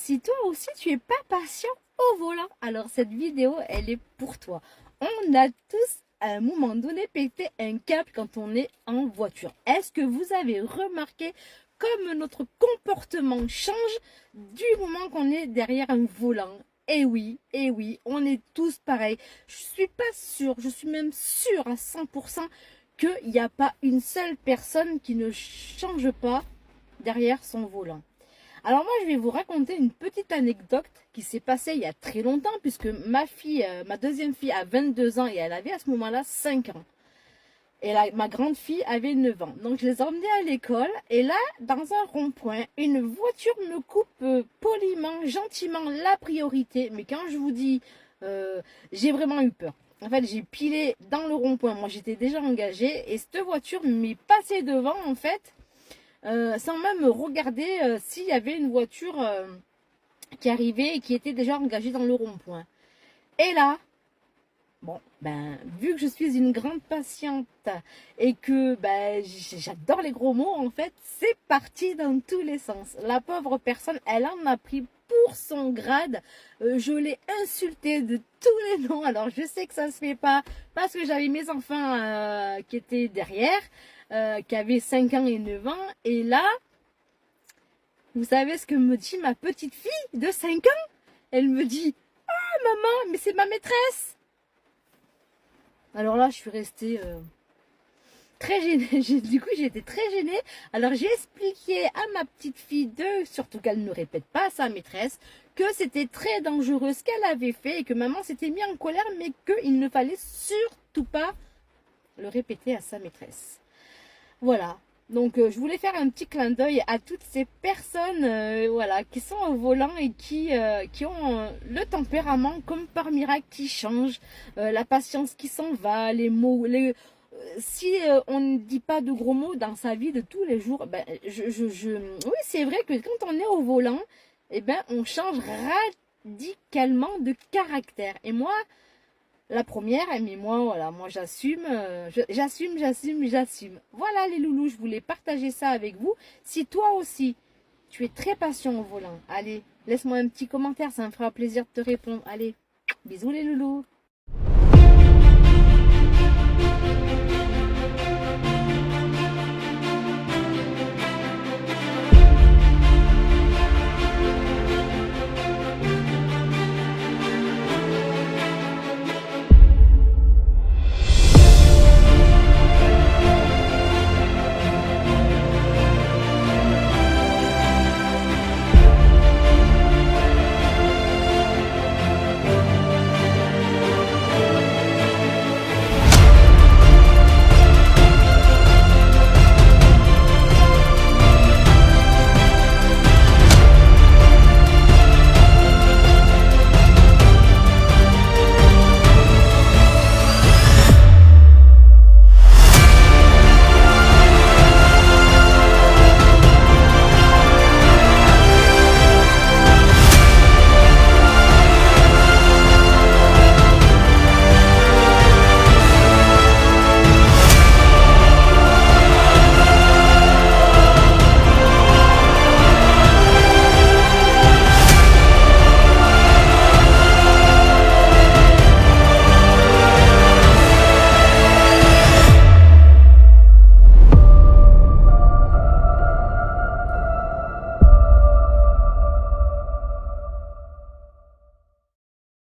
si toi aussi tu es pas patient au volant, alors cette vidéo, elle est pour toi. On a tous à un moment donné pété un câble quand on est en voiture. Est-ce que vous avez remarqué comme notre comportement change du moment qu'on est derrière un volant? Eh oui, on est tous pareils. Je suis pas sûre, je suis même sûre à 100% qu'il n'y a pas une seule personne qui ne change pas derrière son volant. Alors moi, je vais vous raconter une petite anecdote qui s'est passée il y a très longtemps, puisque ma fille, ma deuxième fille a 22 ans et elle avait à ce moment-là 5 ans. Et ma grande fille avait 9 ans. Donc je les ai emmenés à l'école et là, dans un rond-point, une voiture me coupe poliment, gentiment la priorité. Mais quand je vous dis, j'ai vraiment eu peur. En fait, j'ai pilé dans le rond-point. Moi, j'étais déjà engagée et cette voiture m'est passée devant, en fait, sans même regarder s'il y avait une voiture qui arrivait et qui était déjà engagée dans le rond-point. Et là, bon, ben, vu que je suis une grande patiente et que ben, j'adore les gros mots, en fait, c'est parti dans tous les sens. La pauvre personne, elle en a pris pour son grade. Je l'ai insultée de tous les noms. Alors, je sais que ça se fait pas parce que j'avais mes enfants qui étaient derrière, qui avaient 5 ans et 9 ans. Et là, vous savez ce que me dit ma petite fille de 5 ans? Elle me dit, ah maman, mais c'est ma maîtresse. Alors là, je suis restée très gênée. Du coup, j'ai été très gênée. Alors, j'ai expliqué à ma petite fille, surtout qu'elle ne répète pas à sa maîtresse, que c'était très dangereux ce qu'elle avait fait et que maman s'était mise en colère, mais qu'il ne fallait surtout pas le répéter à sa maîtresse. Voilà. Donc, je voulais faire un petit clin d'œil à toutes ces personnes voilà, qui sont au volant et qui ont le tempérament comme par miracle qui change, la patience qui s'en va, les mots. Si on ne dit pas de gros mots dans sa vie de tous les jours, ben, oui, c'est vrai que quand on est au volant, eh ben, on change radicalement de caractère. Et moi, la première, mais moi, voilà, moi j'assume, j'assume. Voilà les loulous, je voulais partager ça avec vous. Si toi aussi, tu es très patient au volant, allez, laisse-moi un petit commentaire, ça me fera plaisir de te répondre. Allez, bisous les loulous.